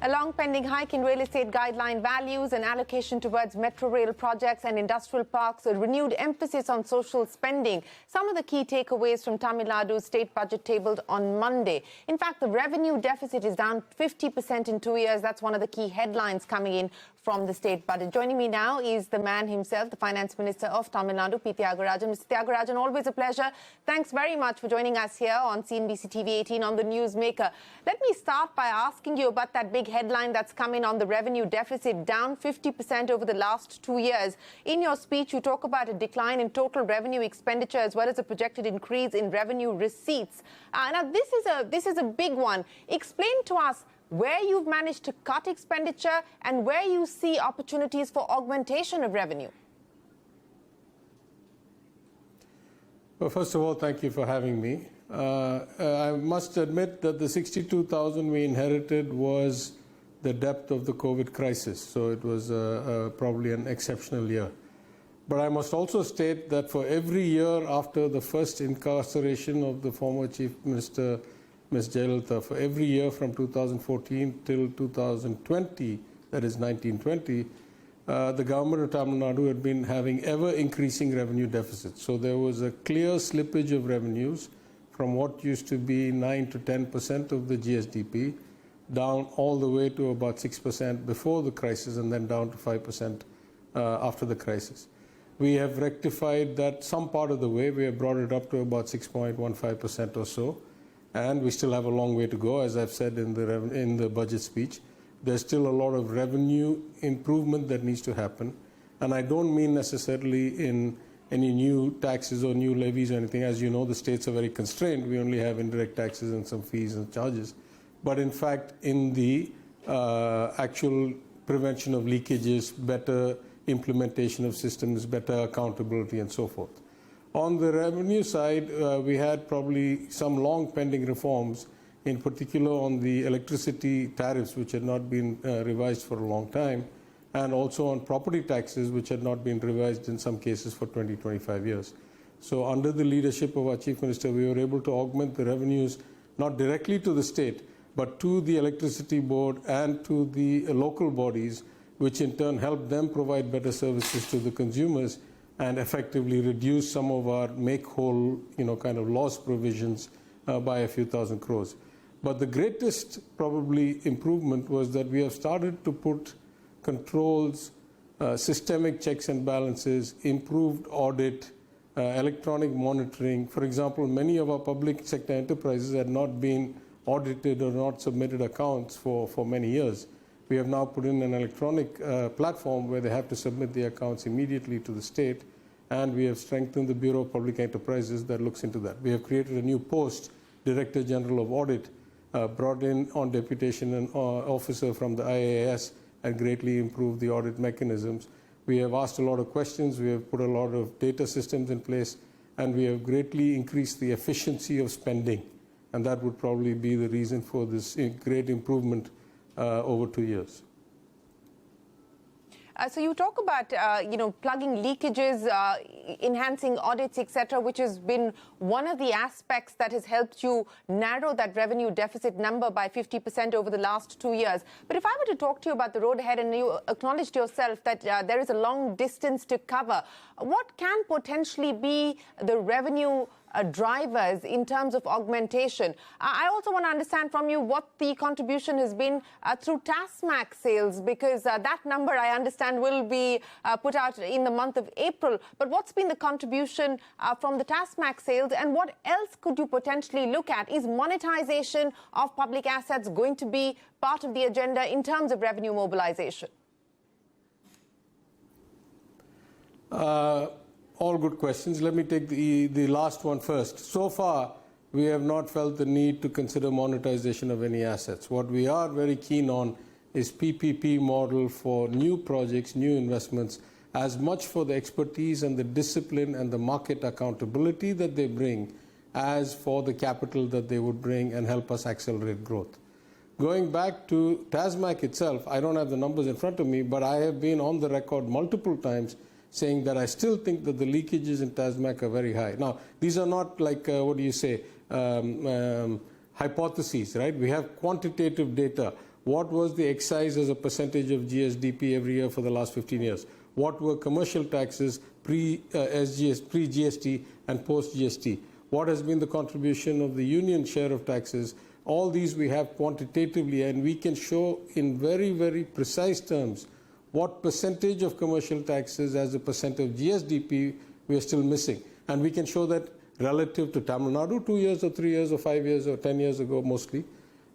A long pending hike in real estate guideline values, an allocation towards metro rail projects and industrial parks, a renewed emphasis on social spending. Some of the key takeaways from Tamil Nadu's state budget tabled on Monday. In fact, the revenue deficit is down 50% in 2 years. That's one of the key headlines coming in from the state budget. Joining me now is the man himself, the Finance Minister of Tamil Nadu, P. Thiagarajan. Mr. Thiagarajan, always a pleasure. Thanks very much for joining us here on CNBC-TV18 on the Newsmaker. Let me start by asking you about that big headline that's come in on the revenue deficit, down 50% over the last 2 years. In your speech, you talk about a decline in total revenue expenditure as well as a projected increase in revenue receipts. Now, this is a big one. Explain to us where you've managed to cut expenditure and where you see opportunities for augmentation of revenue. Well, first of all, thank you for having me. I must admit that the 62,000 we inherited was the depth of the COVID crisis, so it was probably an exceptional year. But I must also state that for every year after the first incarceration of the former Chief Minister, Ms. Jayalalitha, for every year from 2014 till 2020, that is 1920, the government of Tamil Nadu had been having ever increasing revenue deficits. So there was a clear slippage of revenues from what used to be 9 to 10% of the GSDP down all the way to about 6% before the crisis and then down to 5% after the crisis. We have rectified that some part of the way. We have brought it up to about 6.15% or so. And we still have a long way to go, as I've said in the budget speech. There's still a lot of revenue improvement that needs to happen. And I don't mean necessarily in any new taxes or new levies or anything. As you know, the states are very constrained. We only have indirect taxes and some fees and charges. But in fact, in the actual prevention of leakages, better implementation of systems, better accountability, and so forth. On the revenue side, we had probably some long pending reforms, in particular on the electricity tariffs, which had not been revised for a long time, and also on property taxes, which had not been revised in some cases for 20, 25 years. So under the leadership of our Chief Minister, we were able to augment the revenues, not directly to the state, but to the electricity board and to the local bodies, which in turn helped them provide better services to the consumers and effectively reduce some of our make-whole, kind of loss provisions by a few thousand crores. But the greatest probably improvement was that we have started to put controls, systemic checks and balances, improved audit, electronic monitoring. For example, many of our public sector enterprises had not been audited or not submitted accounts for many years. We have now put in an electronic platform where they have to submit the accounts immediately to the state, and we have strengthened the Bureau of Public Enterprises that looks into that. We have created a new post, Director General of Audit, brought in on deputation an officer from the IAS, and greatly improved the audit mechanisms. We have asked a lot of questions, we have put a lot of data systems in place, and we have greatly increased the efficiency of spending. And that would probably be the reason for this great improvement over 2 years. So you talk about, plugging leakages, enhancing audits, etc., which has been one of the aspects that has helped you narrow that revenue deficit number by 50% over the last 2 years. But if I were to talk to you about the road ahead, and you acknowledged yourself that there is a long distance to cover, what can potentially be the revenue drivers in terms of augmentation? I also want to understand from you what the contribution has been through TASMAC sales, because that number, I understand, will be put out in the month of April. But what's been the contribution from the TASMAC sales, and what else could you potentially look at? Is monetization of public assets going to be part of the agenda in terms of revenue mobilization? All good questions. Let me take the last one first. So far, we have not felt the need to consider monetization of any assets. What we are very keen on is PPP model for new projects, new investments, as much for the expertise and the discipline and the market accountability that they bring as for the capital that they would bring and help us accelerate growth. Going back to TASMAC itself, I don't have the numbers in front of me, but I have been on the record multiple times saying that I still think that the leakages in TASMAC are very high. Now, these are not like, hypotheses, right? We have quantitative data. what was the excise as a percentage of GSDP every year for the last 15 years? What were commercial taxes pre-GST and post-GST? What has been the contribution of the union share of taxes? All these we have quantitatively, and we can show in very, very precise terms what percentage of commercial taxes as a percent of GSDP we are still missing. And we can show that relative to Tamil Nadu 2 years or 3 years or 5 years or 10 years ago mostly.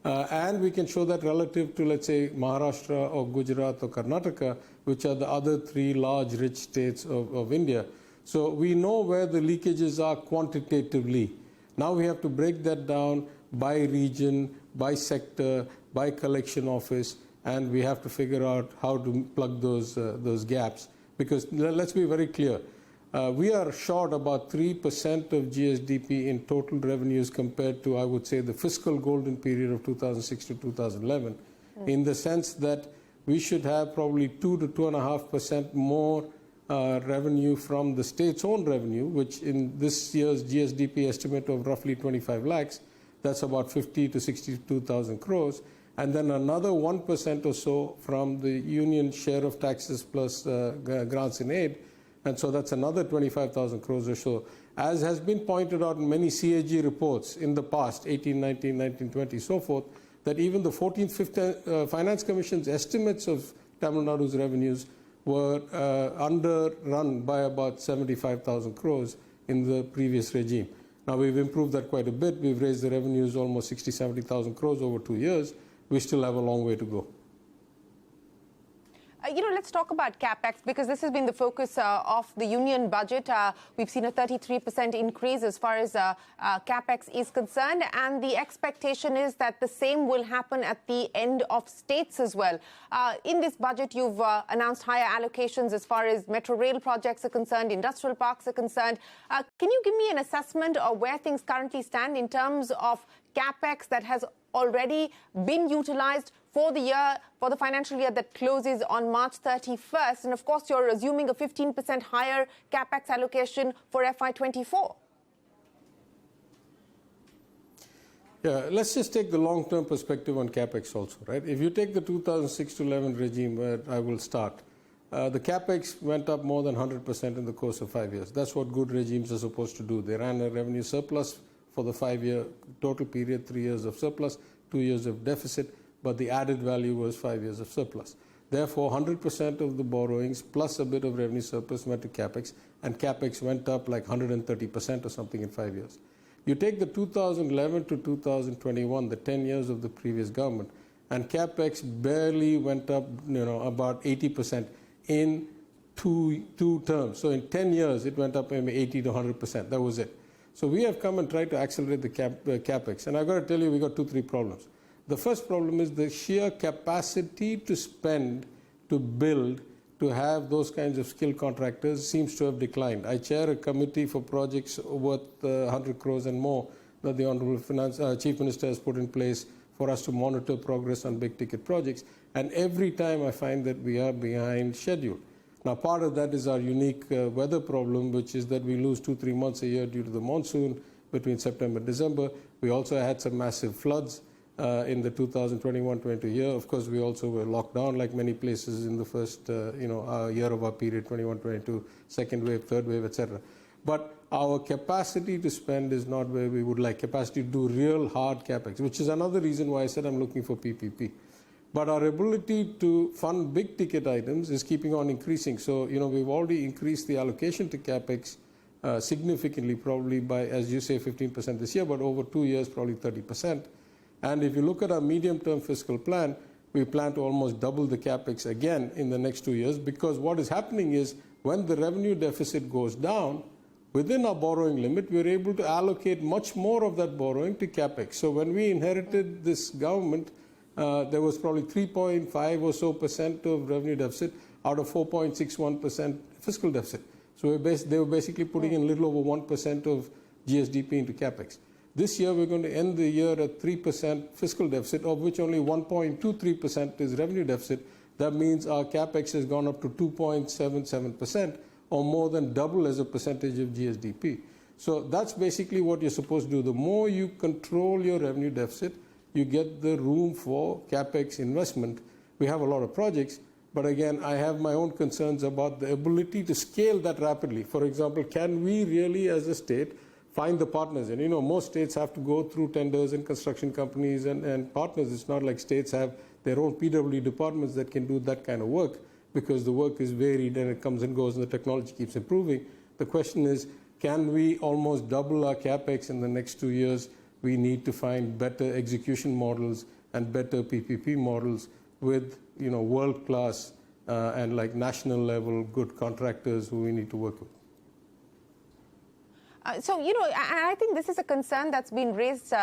And we can show that relative to, let's say, Maharashtra or Gujarat or Karnataka, which are the other 3 large rich states of India. So we know where the leakages are quantitatively. Now we have to break that down by region, by sector, by collection office, and we have to figure out how to plug those gaps. Because let's be very clear, we are short about 3% of GSDP in total revenues compared to, I would say, the fiscal golden period of 2006 to 2011, in the sense that we should have probably 2 to 2.5% more revenue from the state's own revenue, which in this year's GSDP estimate of roughly 25 lakhs, that's about 50 to 62,000 crores, and then another 1% or so from the union share of taxes plus grants in aid, and so that's another 25,000 crores or so. As has been pointed out in many CAG reports in the past, 18, 19, 19, 20, so forth, that even the 14th, 15th Finance Commission's estimates of Tamil Nadu's revenues were underrun by about 75,000 crores in the previous regime. Now we've improved that quite a bit. We've raised the revenues almost 60, 70,000 crores over 2 years. We still have a long way to go. Let's talk about Capex, because this has been the focus of the union budget. We've seen a 33% increase as far as Capex is concerned, and the expectation is that the same will happen at the end of states as well. In this budget, you've announced higher allocations as far as metro rail projects are concerned, industrial parks are concerned. Can you give me an assessment of where things currently stand in terms of Capex that has already been utilized for the financial year that closes on March 31st? And of course, you're assuming a 15% higher Capex allocation for FY24. Yeah, let's just take the long-term perspective on Capex also, right? If you take the 2006 to 11 regime, where I will start, the Capex went up more than 100% in the course of 5 years. That's what good regimes are supposed to do. They ran a revenue surplus for the 5-year total period, 3 years of surplus, 2 years of deficit, but the added value was 5 years of surplus. Therefore, 100% of the borrowings plus a bit of revenue surplus went to Capex, and Capex went up like 130% or something in 5 years. You take the 2011 to 2021, the 10 years of the previous government, and Capex barely went up, about 80% in two terms. So in 10 years, it went up maybe 80 to 100%. That was it. So we have come and tried to accelerate the Capex. And I've got to tell you, we got 2-3 problems. The first problem is the sheer capacity to spend, to build, to have those kinds of skilled contractors seems to have declined. I chair a committee for projects worth 100 crores and more that the Honorable Chief Minister has put in place for us to monitor progress on big ticket projects. And every time I find that we are behind schedule. Now, part of that is our unique weather problem, which is that we lose 2-3 months a year due to the monsoon between September and December. We also had some massive floods in the 2021-22 year. Of course, we also were locked down like many places in the first year of our period, 21-22, second wave, third wave, etc. But our capacity to spend is not where we would like. Capacity to do real hard Capex, which is another reason why I said I'm looking for PPP. But our ability to fund big ticket items is keeping on increasing. So, we've already increased the allocation to Capex significantly, probably by, as you say, 15% this year, but over 2 years, probably 30%. And if you look at our medium-term fiscal plan, we plan to almost double the Capex again in the next 2 years, because what is happening is when the revenue deficit goes down, within our borrowing limit, we're able to allocate much more of that borrowing to Capex. So when we inherited this government, there was probably 3.5 or so % of revenue deficit out of 4.61% fiscal deficit. So they were basically putting in a little over 1% of GSDP into Capex. This year, we're going to end the year at 3% fiscal deficit, of which only 1.23% is revenue deficit. That means our Capex has gone up to 2.77%, or more than double as a percentage of GSDP. So that's basically what you're supposed to do. The more you control your revenue deficit, you get the room for Capex investment. We have a lot of projects, but again, I have my own concerns about the ability to scale that rapidly. For example, can we really, as a state, find the partners? And most states have to go through tenders and construction companies and partners. It's not like states have their own PW departments that can do that kind of work, because the work is varied and it comes and goes and the technology keeps improving. The question is, can we almost double our Capex in the next 2 years? We need to find better execution models and better PPP models with world-class and like national level good contractors who we need to work with. So, I think this is a concern that's been raised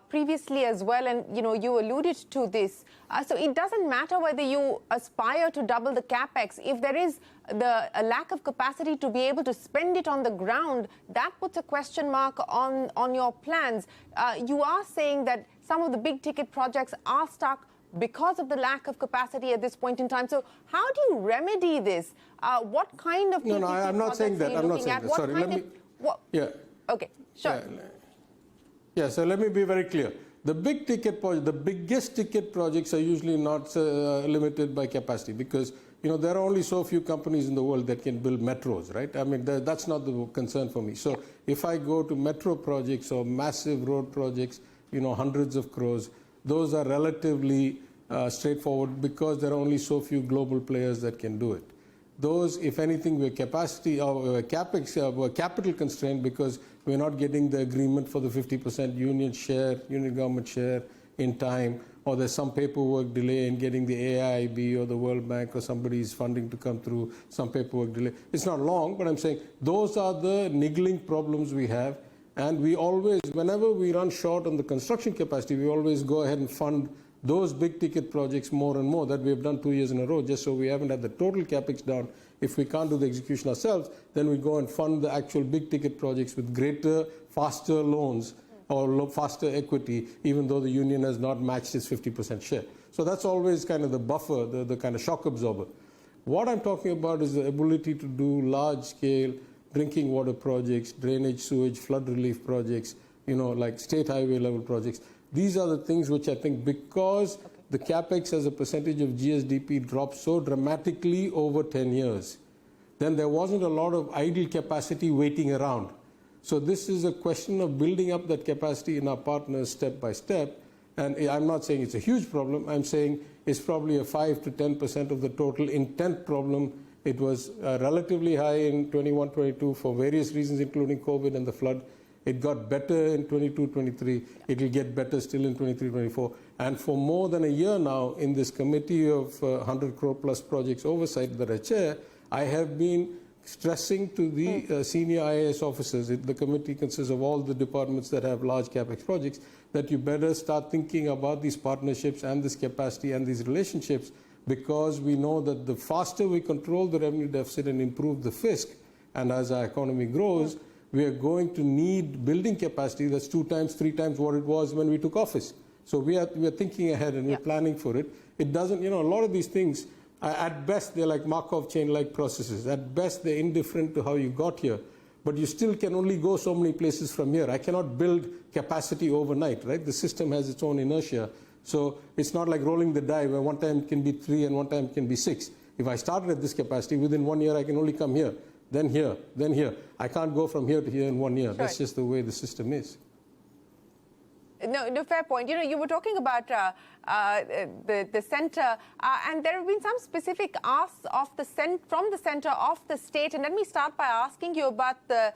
previously as well, and, you alluded to this. So it doesn't matter whether you aspire to double the Capex. If there is a lack of capacity to be able to spend it on the ground, that puts a question mark on your plans. You are saying that some of the big-ticket projects are stuck because of the lack of capacity at this point in time. So how do you remedy this? What kind of No, I'm not saying that. I'm not saying that. Sorry, let me... Yeah. Okay, sure. Yeah, so let me be very clear. The big ticket projects, the biggest ticket projects are usually not limited by capacity, because there are only so few companies in the world that can build metros, right? I mean, that's not the concern for me. So if I go to metro projects or massive road projects, hundreds of crores, those are relatively straightforward, because there are only so few global players that can do it. Those, if anything, were capacity or Capex were capital constrained, because we're not getting the agreement for the 50% union government share in time, or there's some paperwork delay in getting the AIIB or the World Bank or somebody's funding to come through, some paperwork delay. It's not long, but I'm saying those are the niggling problems we have. And we always, whenever we run short on the construction capacity, we always go ahead and fund those big ticket projects more and more. That we have done 2 years in a row, just so we haven't had the total Capex down. If we can't do the execution ourselves, then we go and fund the actual big ticket projects with greater, faster loans or faster equity, even though the union has not matched its 50% share. So that's always kind of the buffer, the kind of shock absorber. What I'm talking about is the ability to do large-scale drinking water projects, drainage, sewage, flood relief projects, like state highway level projects. These are the things which I think, because the Capex as a percentage of GSDP dropped so dramatically over 10 years, then there wasn't a lot of idle capacity waiting around. So this is a question of building up that capacity in our partners step by step. And I'm not saying it's a huge problem. I'm saying it's probably a 5 to 10% of the total intent problem. It was relatively high in 21-22 for various reasons, including COVID and the flood. It got better in 22-23. It will get better still in 23-24. And for more than a year now, in this committee of 100 crore plus projects oversight that I chair, I have been stressing to the senior IAS officers, the committee consists of all the departments that have large Capex projects, that you better start thinking about these partnerships and this capacity and these relationships, because we know that the faster we control the revenue deficit and improve the fisc, and as our economy grows, we are going to need building capacity that's 2 times, 3 times what it was when we took office. So we are thinking ahead and we're planning for it. It doesn't, a lot of these things, at best, they're like Markov chain-like processes. At best, they're indifferent to how you got here. But you still can only go so many places from here. I cannot build capacity overnight, right? The system has its own inertia. So it's not like rolling the die where one time it can be 3 and one time it can be 6. If I started at this capacity, within 1 year, I can only come here, then here, then here. I can't go from here to here in 1 year. Sure. That's just the way the system is. No, fair point. You were talking about the centre, and there have been some specific asks from the centre of the state. And let me start by asking you about the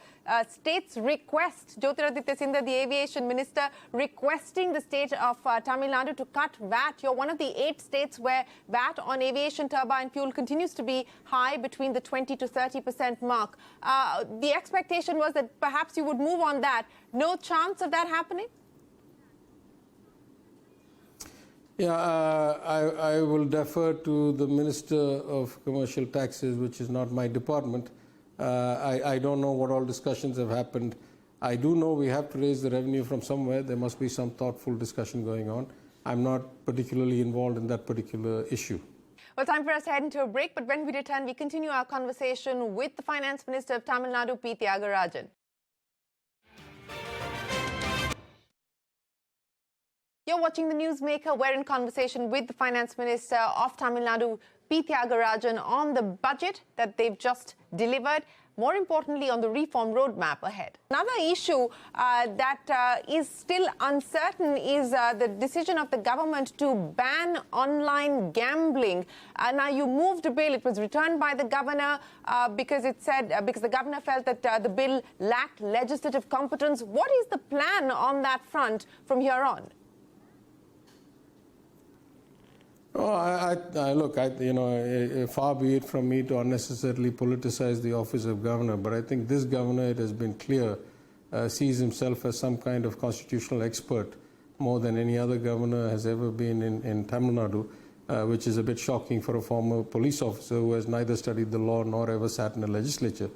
state's request. Jyotiraditya Sindha, the aviation minister, requesting the state of Tamil Nadu to cut VAT. You're one of the 8 states where VAT on aviation turbine fuel continues to be high, between the 20 to 30% mark. The expectation was that perhaps you would move on that. No chance of that happening? Yeah, I will defer to the Minister of Commercial Taxes, which is not my department. I don't know what all discussions have happened. I do know we have to raise the revenue from somewhere. There must be some thoughtful discussion going on. I'm not particularly involved in that particular issue. Well, time for us to head into a break, but when we return, we continue our conversation with the Finance Minister of Tamil Nadu, P. Thiagarajan. You're watching The Newsmaker. We're in conversation with the Finance Minister of Tamil Nadu, P. Thiagarajan, on the budget that they've just delivered. More importantly, on the reform roadmap ahead. Another issue that is still uncertain is the decision of the government to ban online gambling. Now, you moved a bill. It was returned by the governor because the governor felt that the bill lacked legislative competence. What is the plan on that front from here on? Oh, look, far be it from me to unnecessarily politicize the office of governor, but I think this governor, it has been clear, sees himself as some kind of constitutional expert more than any other governor has ever been in Tamil Nadu, which is a bit shocking for a former police officer who has neither studied the law nor ever sat in a legislature.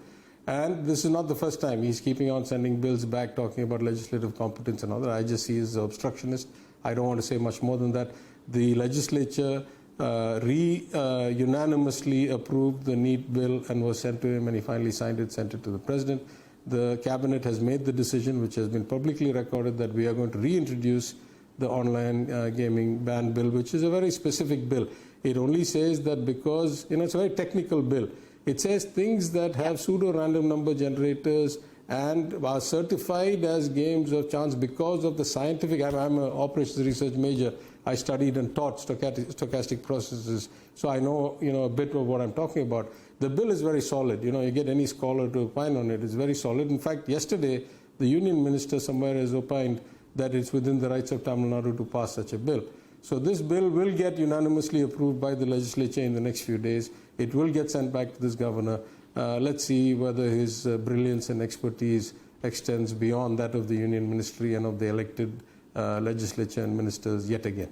And this is not the first time. He's keeping on sending bills back talking about legislative competence and all that. I just see as an obstructionist. I don't want to say much more than that. The legislature unanimously approved the NEET bill and was sent to him, and he finally signed it, sent it to the president. The cabinet has made the decision, which has been publicly recorded, that we are going to reintroduce the online gaming ban bill, which is a very specific bill. It only says that because, it's a very technical bill. It says things that have pseudo-random number generators and are certified as games of chance because of the scientific. I'm an operations research major. I studied and taught stochastic processes, so I know, a bit of what I'm talking about. The bill is very solid. You get any scholar to opine on it. It's very solid. In fact, yesterday, the union minister somewhere has opined that it's within the rights of Tamil Nadu to pass such a bill. So this bill will get unanimously approved by the legislature in the next few days. It will get sent back to this governor. Let's see whether his brilliance and expertise extends beyond that of the union ministry and of the elected legislature and ministers yet again.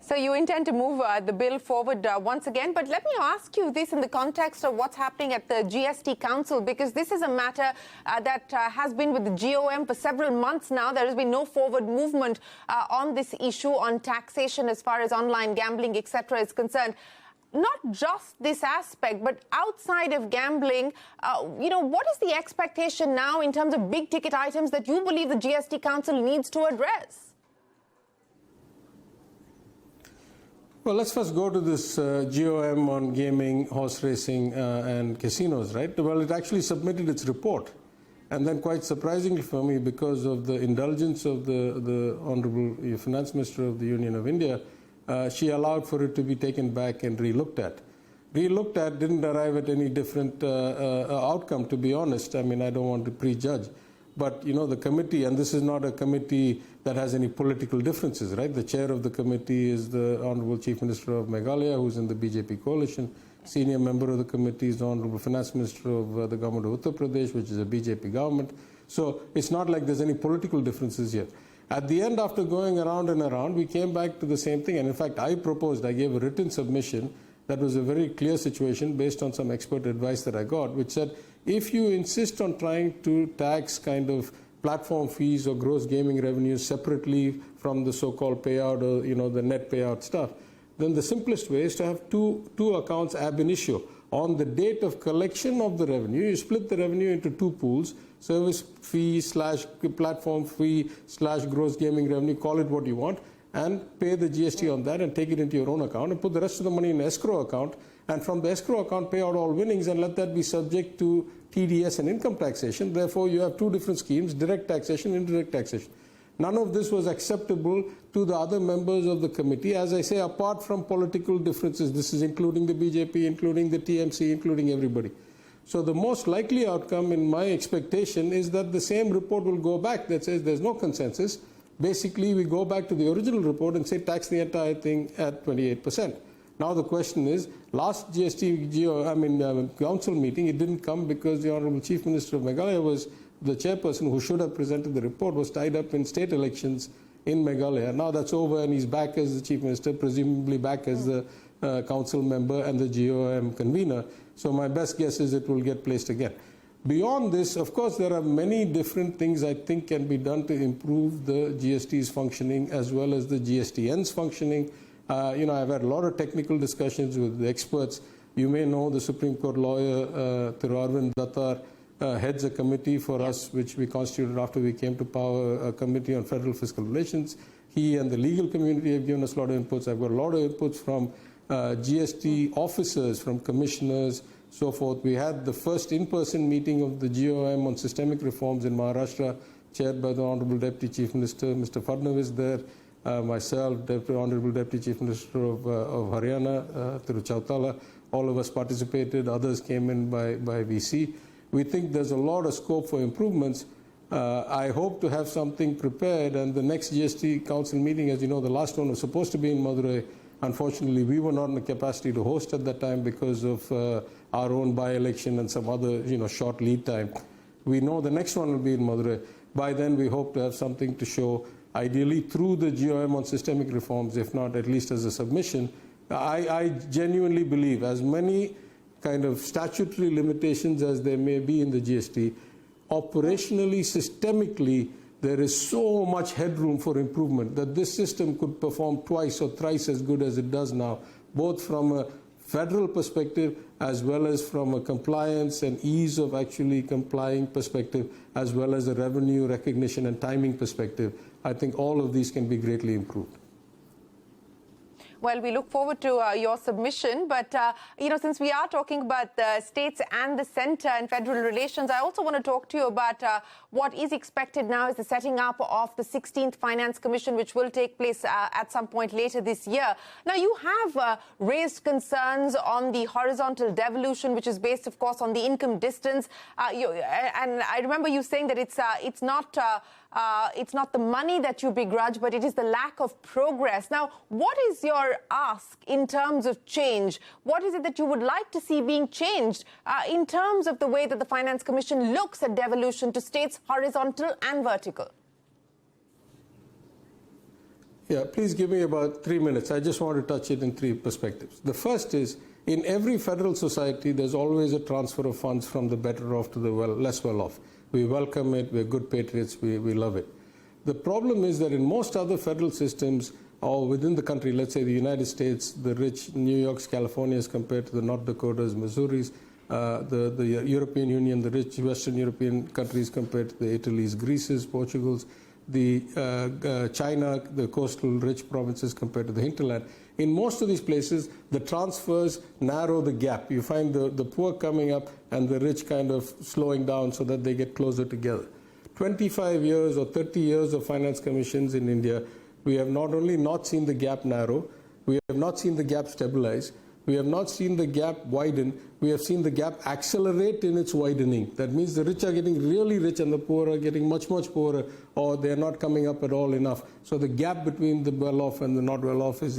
So you intend to move the bill forward once again, but let me ask you this in the context of what's happening at the GST Council, because this is a matter that has been with the GOM for several months now. There has been no forward movement on this issue on taxation as far as online gambling, etc. is concerned. Not just this aspect, but outside of gambling, what is the expectation now in terms of big ticket items that you believe the GST Council needs to address? Well, let's first go to this GOM on gaming, horse racing, and casinos, right? Well, it actually submitted its report. And then quite surprisingly for me, because of the indulgence of the Honorable Finance Minister of the Union of India, she allowed for it to be taken back and re-looked at. Re-looked at didn't arrive at any different outcome, to be honest. I don't want to prejudge. But, the committee, and this is not a committee that has any political differences, right? The chair of the committee is the Honorable Chief Minister of Meghalaya, who's in the BJP coalition. Senior member of the committee is the Honorable Finance Minister of the government of Uttar Pradesh, which is a BJP government. So it's not like there's any political differences here. At the end, after going around and around, we came back to the same thing. And in fact, I gave a written submission that was a very clear situation based on some expert advice that I got, which said, if you insist on trying to tax kind of platform fees or gross gaming revenues separately from the so-called payout or, the net payout stuff, then the simplest way is to have two accounts ab initio. On the date of collection of the revenue, you split the revenue into two pools, service fee / platform fee / gross gaming revenue, call it what you want, and pay the GST on that and take it into your own account and put the rest of the money in an escrow account, and from the escrow account pay out all winnings and let that be subject to TDS and income taxation. Therefore, you have two different schemes, direct taxation, indirect taxation. None of this was acceptable to the other members of the committee, as I say, apart from political differences. This is including the BJP, including the TMC, including everybody. So the most likely outcome, in my expectation, is that the same report will go back that says there's no consensus. Basically, we go back to the original report and say tax the entire thing at 28%. Now the question is, last council meeting, it didn't come because the Honorable Chief Minister of Meghalaya was the chairperson who should have presented the report, was tied up in state elections in Meghalaya. Now that's over and he's back as the Chief Minister, presumably back as the council member and the GOM convener. So my best guess is it will get placed again. Beyond this, of course, there are many different things I think can be done to improve the GST's functioning as well as the GSTN's functioning. I've had a lot of technical discussions with the experts. You may know the Supreme Court lawyer, Thiru Arvind Dattar, heads a committee for us, which we constituted after we came to power, a committee on federal fiscal relations. He and the legal community have given us a lot of inputs. I've got a lot of inputs from GST officers, from commissioners, so forth. We had the first in-person meeting of the GOM on systemic reforms in Maharashtra, chaired by the Honorable Deputy Chief Minister, Mr. Fadnavis there, myself, Honorable Deputy Chief Minister of Haryana, Thiru Chautala. All of us participated. Others came in by VC. We think there's a lot of scope for improvements. I hope to have something prepared, and the next GST Council meeting, as you know, the last one was supposed to be in Madurai. Unfortunately, we were not in the capacity to host at that time because of our own by-election and some other, short lead time. We know the next one will be in Madurai. By then, we hope to have something to show, ideally through the GOM on systemic reforms, if not at least as a submission. I genuinely believe, as many kind of statutory limitations as there may be in the GST, operationally, systemically, there is so much headroom for improvement that this system could perform twice or thrice as good as it does now, both from a federal perspective as well as from a compliance and ease of actually complying perspective, as well as a revenue recognition and timing perspective. I think all of these can be greatly improved. Well, we look forward to your submission. But, since we are talking about the states and the centre and federal relations, I also want to talk to you about what is expected now is the setting up of the 16th Finance Commission, which will take place at some point later this year. Now, you have raised concerns on the horizontal devolution, which is based, of course, on the income distance. And I remember you saying that it's not the money that you begrudge, but it is the lack of progress. Now, what is your ask in terms of change? What is it that you would like to see being changed in terms of the way that the Finance Commission looks at devolution to states, horizontal and vertical? Yeah, please give me about 3 minutes. I just want to touch it in three perspectives. The first is, in every federal society, there's always a transfer of funds from the better off to the less well off. We welcome it, we're good patriots, we love it. The problem is that in most other federal systems, or within the country, let's say the United States, the rich New Yorks, Californias compared to the North Dakotas, Missouris, the European Union, the rich Western European countries compared to the Italies, Greeces, Portugals, the China, the coastal rich provinces compared to the hinterland. In most of these places, the transfers narrow the gap. You find the poor coming up and the rich kind of slowing down so that they get closer together. 25 years or 30 years of finance commissions in India, we have not only not seen the gap narrow, we have not seen the gap stabilize, we have not seen the gap widen, we have seen the gap accelerate in its widening. That means the rich are getting really rich and the poor are getting much, much poorer, or they're not coming up at all enough. So the gap between the well-off and the not well-off is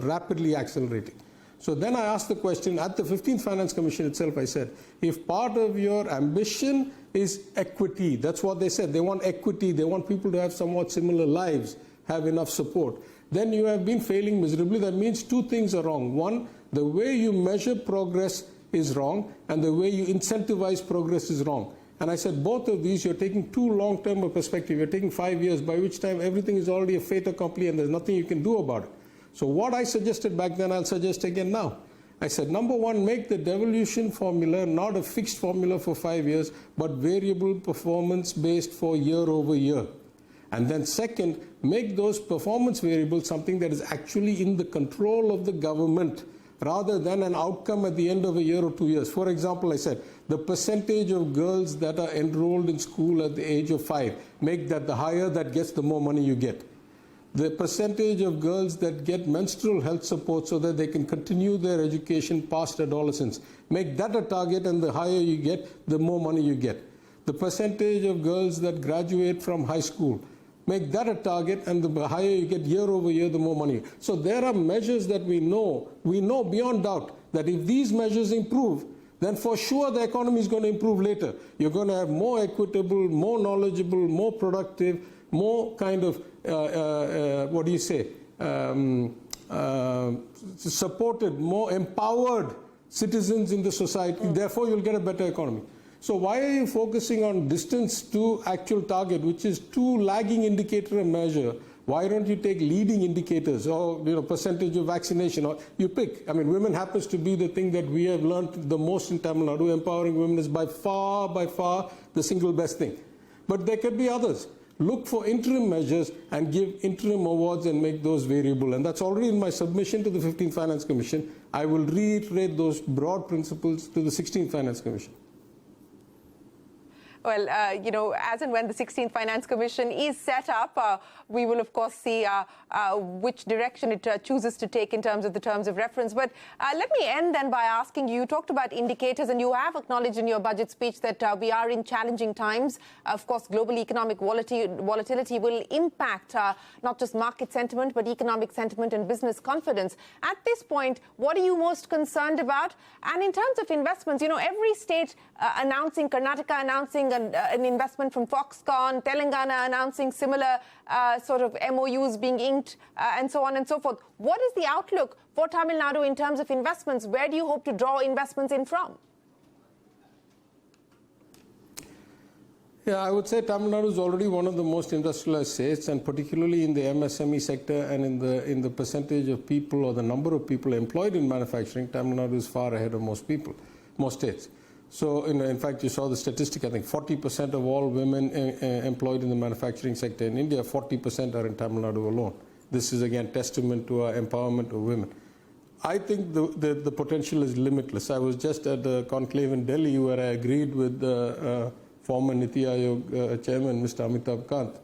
rapidly accelerating. So then I asked the question, at the 15th Finance Commission itself, I said, if part of your ambition is equity, that's what they said, they want equity, they want people to have somewhat similar lives, have enough support, then you have been failing miserably. That means two things are wrong. One, the way you measure progress is wrong, and the way you incentivize progress is wrong. And I said, both of these, you're taking too long-term a perspective. You're taking 5 years, by which time everything is already a fait accompli and there's nothing you can do about it. So what I suggested back then, I'll suggest again now. I said, number one, make the devolution formula not a fixed formula for 5 years, but variable performance based for year over year. And then second, make those performance variables something that is actually in the control of the government rather than an outcome at the end of a year or 2 years. For example, I said, the percentage of girls that are enrolled in school at the age of 5, make that the higher that gets, the more money you get. The percentage of girls that get menstrual health support so that they can continue their education past adolescence, make that a target, and the higher you get, the more money you get. The percentage of girls that graduate from high school, make that a target, and the higher you get year over year, the more money. So there are measures that we know beyond doubt that if these measures improve, then for sure the economy is going to improve later. You're going to have more equitable, more knowledgeable, more productive, more kind of, supported, more empowered citizens in the society. Therefore, you'll get a better economy. So why are you focusing on distance to actual target, which is too lagging indicator of measure, Why don't you take leading indicators or percentage of vaccination, or you pick? I mean, women happens to be the thing that we have learned the most in Tamil Nadu. Empowering women is by far the single best thing. But there could be others. Look for interim measures and give interim awards and make those variable. And that's already in my submission to the 15th Finance Commission. I will reiterate those broad principles to the 16th Finance Commission. Well, as and when the 16th Finance Commission is set up, we will, of course, see which direction it chooses to take in terms of the terms of reference. But let me end then by asking you talked about indicators, and you have acknowledged in your budget speech that we are in challenging times. Of course, global economic volatility will impact not just market sentiment, but economic sentiment and business confidence. At this point, what are you most concerned about? And in terms of investments, every state announcing, Karnataka announcing an investment from Foxconn, Telangana announcing similar sort of MOUs being inked, and so on and so forth. What is the outlook for Tamil Nadu in terms of investments? Where do you hope to draw investments in from? Yeah, I would say Tamil Nadu is already one of the most industrialized states, and particularly in the MSME sector and in the percentage of people or the number of people employed in manufacturing, Tamil Nadu is far ahead of most states. So, in fact, you saw the statistic, I think 40% of all women employed in the manufacturing sector in India, 40% are in Tamil Nadu alone. This is, again, testament to our empowerment of women. I think the potential is limitless. I was just at a conclave in Delhi where I agreed with the former Niti Aayog chairman, Mr. Amitabh Kant,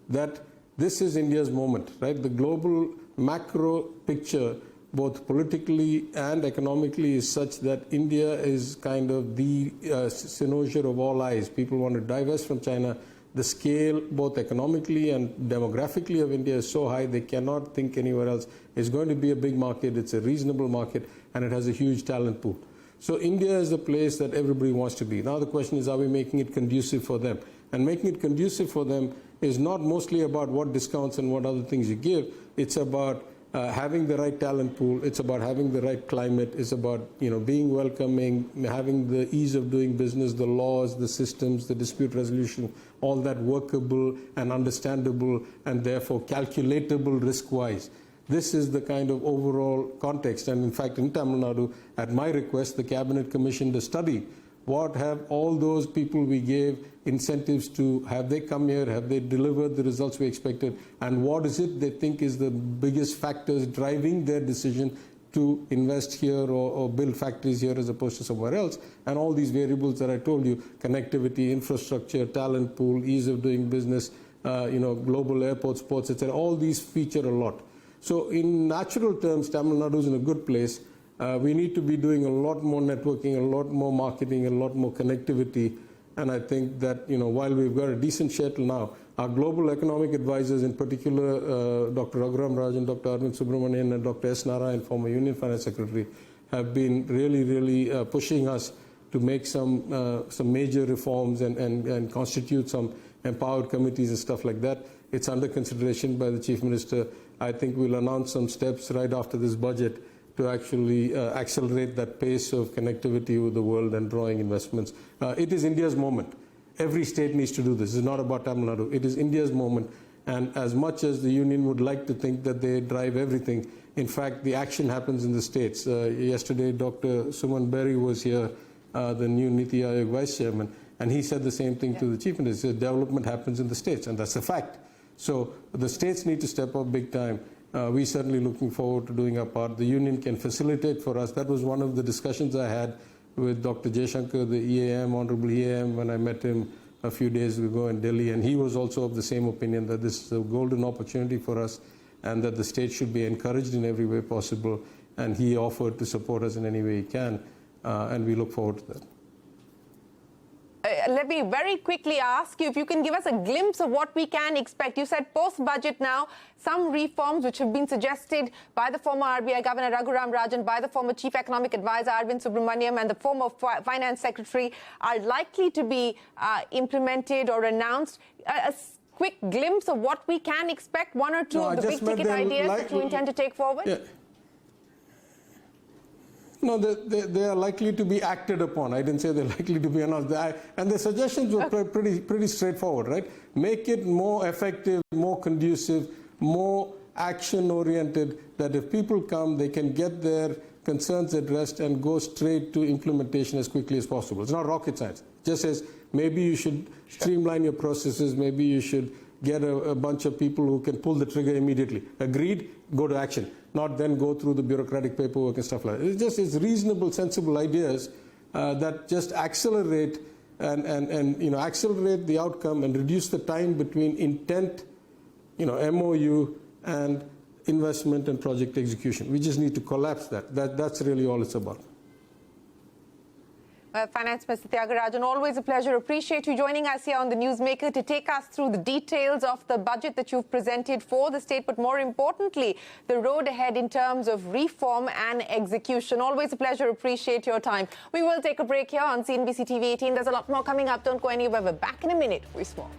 that this is India's moment, right? The global macro picture, both politically and economically, is such that India is kind of the cynosure of all eyes. People want to divest from China. The scale, both economically and demographically, of India is so high they cannot think anywhere else. It's going to be a big market, it's a reasonable market, and it has a huge talent pool. So India is the place that everybody wants to be. Now the question is, are we making it conducive for them? And making it conducive for them is not mostly about what discounts and what other things you give. It's about having the right talent pool. It's about having the right climate. It's about being welcoming, having the ease of doing business, the laws, the systems, the dispute resolution, all that workable and understandable and therefore calculatable risk-wise. This is the kind of overall context. And in fact, in Tamil Nadu, at my request, the Cabinet commissioned a study. What have all those people we gave incentives to, have they come here, have they delivered the results we expected, and what is it they think is the biggest factors driving their decision to invest here or build factories here as opposed to somewhere else, and all these variables that I told you, connectivity, infrastructure, talent pool, ease of doing business, global airports, ports, etc., all these feature a lot. So in natural terms, Tamil Nadu is in a good place. We need to be doing a lot more networking, a lot more marketing, a lot more connectivity. And I think that, while we've got a decent share till now, our global economic advisors, in particular Dr. Raghuram Rajan, Dr. Arvind Subramanian, and Dr. S. Narayan, former Union Finance Secretary, have been really pushing us to make some major reforms and constitute some empowered committees and stuff like that. It's under consideration by the Chief Minister. I think we'll announce some steps right after this budget to actually accelerate that pace of connectivity with the world and drawing investments. It is India's moment. Every state needs to do this. It's not about Tamil Nadu. It is India's moment. And as much as the union would like to think that they drive everything, in fact, the action happens in the states. Yesterday, Dr. Suman Berry was here, the new Niti Aayog vice chairman, and he said the same thing to the chief minister. He said, development happens in the states, and that's a fact. So the states need to step up big time. We're certainly looking forward to doing our part. The union can facilitate for us. That was one of the discussions I had with Dr. Jaishankar, the EAM, Honorable EAM, when I met him a few days ago in Delhi, and he was also of the same opinion that this is a golden opportunity for us and that the state should be encouraged in every way possible, and he offered to support us in any way he can, and we look forward to that. Let me very quickly ask you if you can give us a glimpse of what we can expect. You said post-budget now, some reforms which have been suggested by the former RBI Governor Raghuram Rajan, by the former Chief Economic Advisor Arvind Subramaniam, and the former Finance Secretary are likely to be implemented or announced. A quick glimpse of what we can expect, one or two of the big-ticket ideas that you intend to take forward? Yeah. No, they are likely to be acted upon. I didn't say they're likely to be announced. And the suggestions were pretty straightforward, right? Make it more effective, more conducive, more action-oriented, that if people come, they can get their concerns addressed and go straight to implementation as quickly as possible. It's not rocket science. It just says maybe you should streamline your processes, maybe you should get a bunch of people who can pull the trigger immediately. Agreed, go to action, not then go through the bureaucratic paperwork and stuff like that. It's reasonable, sensible ideas that just accelerate and accelerate the outcome and reduce the time between intent, MOU, and investment and project execution. We just need to collapse that. That's really all it's about. Finance Minister Thiagarajan, always a pleasure. Appreciate you joining us here on the Newsmaker to take us through the details of the budget that you've presented for the state, but more importantly, the road ahead in terms of reform and execution. Always a pleasure. Appreciate your time. We will take a break here on CNBC-TV18. There's a lot more coming up. Don't go anywhere. We're back in a minute. We're small.